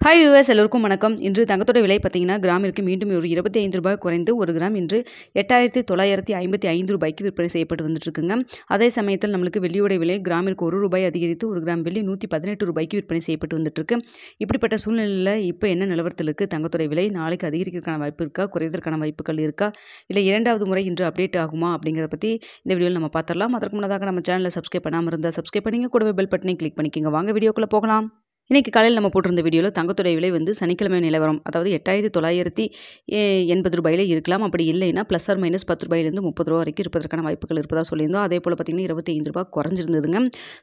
Hi viewers, எல்லோருக்கும் வணக்கம். இன்று தங்கத்தோட விலை பார்த்தீங்கன்னா கிராமிற்கு மீண்டும் ஒரு ₹25 குறைந்து ஒரு கிராம் இன்று ₹8,955 விற்பனை செய்யப்பட்டு வந்துட்டுருக்குங்க. அதே சமயத்தில் நம்மளுக்கு வெள்ளியோட விலை கிராமிற்கு ₹1 அதிகரித்து ஒரு கிராம் வெள்ளி ₹118 விற்பனை செய்யப்பட்டு வந்துட்டுருக்கு. இப்படிப்பட்ட சூழ்நிலையில் இப்போ என்ன நிலவரத்தில் இருக்குது? தங்கத்தோட விலை நாளைக்கு அதிகரிக்கிறதுக்கான வாய்ப்பு இருக்கா, குறைவதற்கான வாய்ப்புகள் இருக்கா, இல்லை இரண்டாவது முறை இன்று அப்டேட் ஆகுமா அப்படிங்கிறத பற்றி இந்த வீடியோவில் நம்ம பார்த்துடலாம். அதற்கு முன்னதாக நம்ம சேனலை சப்ஸ்கிரைப் பண்ணாமல் இருந்தால் சப்ஸ்கிரைப் பண்ணிங்க, கூடவே பெல் பட்டனை கிளிக் பண்ணிக்கோங்க. வாங்க வீடியோக்குள்ளே போகலாம். இன்றைக்கி காலையில் நம்ம போட்டிருந்த வீடியோவில் தங்கத்தோடைய விலை சனிக்கிழமை நிலவரம், அதாவது ₹8,980 இருக்கலாம். அப்படி இல்லைன்னா ப்ளஸ் ஆர் மைனஸ் ₹10 30 வரைக்கும் இருப்பதற்கான வாய்ப்புகள் இருப்பதாக சொல்லியிருந்தோம். அதே போல் பார்த்திங்கன்னா ₹25 குறைஞ்சிருந்ததுங்க.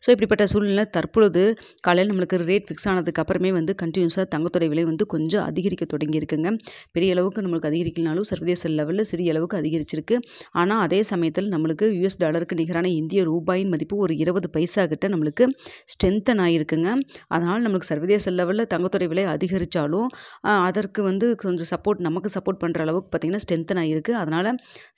ஸோ இப்படிப்பட்ட சூழ்நிலை தற்பொழுது காலையில் நம்மளுக்கு ரேட் ஃபிக்ஸ் ஆனதுக்கு அப்புறமே கண்டினியூஸாக தங்கத்தோடைய விலை கொஞ்சம் அதிகரிக்க தொடங்கியிருக்குங்க. பெரிய அளவுக்கு நம்மளுக்கு அதிகரிக்கலனாலும் சர்வதேச லெவலில் சிறிய அளவுக்கு அதிகரிச்சிருக்கு. ஆனால் அதே சமயத்தில் நம்மளுக்கு US டாலருக்கு நிகரான இந்திய ரூபாயின் மதிப்பு ஒரு 20 பைசா கிட்ட நம்மளுக்கு ஸ்ட்ரென்தன் ஆகிருக்குங்க. அதனால் நம்மளுக்கு சர்வதேச லெவலில் தங்கத்தோட விலை அதிகரித்தாலும் அதற்கு கொஞ்சம் நமக்கு சப்போர்ட் பண்ணுற அளவுக்கு பார்த்திங்கன்னா ஸ்ட்ரென்தன் ஆகிருக்கு. அதனால்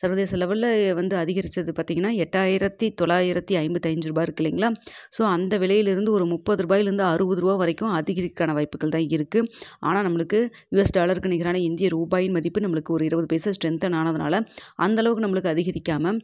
சர்வதேச லெவலில் அதிகரித்தது பார்த்திங்கன்னா ₹8,955 இருக்கு இல்லைங்களா. ஸோ அந்த விலையிலிருந்து ஒரு ₹30 ₹60 வரைக்கும் அதிகரிக்கான வாய்ப்புகள் தான் இருக்குது. ஆனால் நம்மளுக்கு US டாலருக்கு நிகரான இந்திய ரூபாயின் மதிப்பு நம்மளுக்கு ஒரு 20 பைசா ஸ்ட்ரென்தன் ஆனதுனால அந்தளவுக்கு நம்மளுக்கு அதிகரிக்காமல்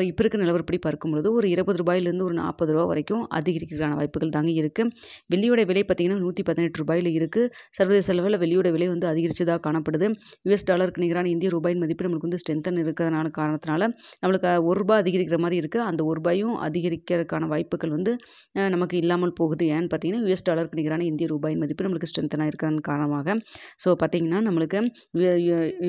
இப்போ இருக்க நிலவரப்படி பார்க்கும்பொழுது ஒரு ₹20 ஒரு ₹40 வரைக்கும் அதிகரிக்கிறதுக்கான வாய்ப்புகள் தாங்க இருக்குது. வெள்ளியோட விலை பார்த்திங்கன்னா ₹118 இருக்குது. சர்வதேச அளவில் வெள்ளியோட விலை அதிகரிச்சதாக காணப்படுது. US டாலருக்கு நிகரான இந்திய ரூபாயின் மதிப்பு நம்மளுக்கு ஸ்ட்ரென்தன் இருக்கிறதுனால காரணத்தினால நம்மளுக்கு ₹1 அதிகரிக்கிற மாதிரி இருக்குது. அந்த ₹1 அதிகரிக்கிறதுக்கான வாய்ப்புகள் நமக்கு இல்லாமல் போகுது. ஏன்னு பார்த்தீங்கன்னா US டாலருக்கு நிகரான இந்திய ரூபாயின் மதிப்பு நம்மளுக்கு ஸ்ட்ரென்தனாக இருக்கிறதன் காரணமாக. ஸோ பார்த்திங்கன்னா நம்மளுக்கு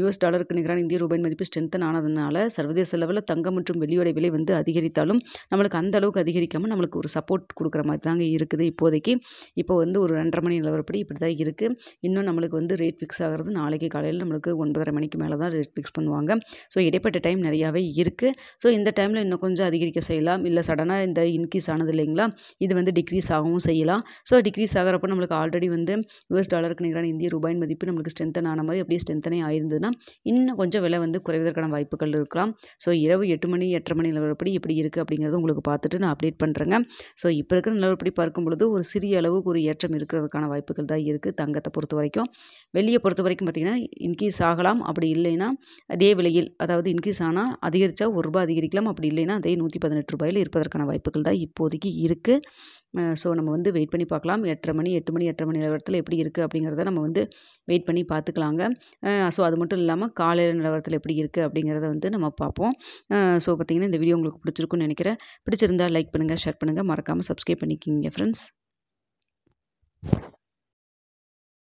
US டாலருக்கு நிகரான இந்திய ரூபாயின் மதிப்பு ஸ்ட்ரென்தன் ஆனதுனால சர்வதேச லெவலில் தங்கம் மற்றும் வெள்ளியோட விலை அதிகரித்தாலும் நம்மளுக்கு அந்த அளவுக்கு அதிகரிக்காமல் நம்மளுக்கு ஒரு சப்போர்ட் கொடுக்குற மாதிரி தாங்க இருக்குது இப்போதைக்கு. இப்போ ஒரு 2:30 மணி நிலவரப்படி இப்படி தான் இருக்குது. இன்னும் நம்மளுக்கு ரேட் ஃபிக்ஸ் ஆகிறது நாளைக்கு காலையில் நம்மளுக்கு 9:30 மணிக்கு மேலே தான் ரேட் ஃபிக்ஸ் பண்ணுவாங்க. ஸோ இடைப்பட்ட டைம் நிறையாவே இருக்குது. ஸோ இந்த டைமில் இன்னும் கொஞ்சம் அதிகரிக்க செய்யலாம், இல்லை சடனாக இந்த இன்க்ரீஸ் ஆனது இல்லைங்களா, இது டிக்ரீஸ் ஆகவும் செய்யலாம். ஸோ டிக்ரீஸ் ஆகிறப்போ நம்மளுக்கு ஆல்ரெடி US டாலருக்கு நிகரான இந்திய ரூபாயின் மதிப்பு நம்மளுக்கு ஸ்ட்ரென்தன் ஆன மாதிரி அப்படியே ஸ்ட்ரென்தனே ஆயிருந்ததுன்னா இன்னும் கொஞ்சம் விலை குறைவதற்கான வாய்ப்புகள் இருக்கலாம். ஸோ இரவு 8 மணி 8:30 மணி நிலவரப்படி எப்படி இருக்குது அப்படிங்கிறத உங்களுக்கு பார்த்துட்டு நான் அப்டேட் பண்ணுறேங்க. ஸோ இப்போ இருக்கிற நிலவரப்படி பார்க்கும் பொழுது ஒரு சிறிய அளவுக்கு ஒரு ஏற்றம் இருக்கிறதுக்கான வாய்ப்புகள் தான் இருக்குது தங்கத்தை பொறுத்த வரைக்கும். வெள்ளியை பொறுத்த வரைக்கும் பார்த்திங்கன்னா இன்க்ரீஸ் ஆகலாம், அப்படி இல்லைன்னா அதே விலையில், அதாவது இன்க்ரீஸ் ஆனால் அதிகரித்தா ₹1 அதிகரிக்கலாம், அப்படி இல்லைன்னா அதே ₹118 இருப்பதற்கான வாய்ப்புகள் தான் இப்போதைக்கு இருக்குது. ஸோ நம்ம வெயிட் பண்ணி பார்க்கலாம். 8:30 மணி 8:30 மணி நிலவரத்தில் எப்படி இருக்குது அப்படிங்கிறத நம்ம வெயிட் பண்ணி பார்த்துக்கலாங்க. ஸோ அது மட்டும் இல்லாமல் காலையில் நிலவரத்தில் எப்படி இருக்குது அப்படிங்கிறத நம்ம பார்ப்போம். ஸோ பார்த்திங்கன்னா இந்த வீடியோ உங்களுக்கு பிடிச்சிருக்குன்னு நினைக்கிறேன். பிடிச்சிருந்தால் லைக் பண்ணுங்கள், ஷேர் பண்ணுங்கள், மறக்காமல் சப்ஸ்கிரைப் பண்ணிக்கிங்க ஃப்ரெண்ட்ஸ்.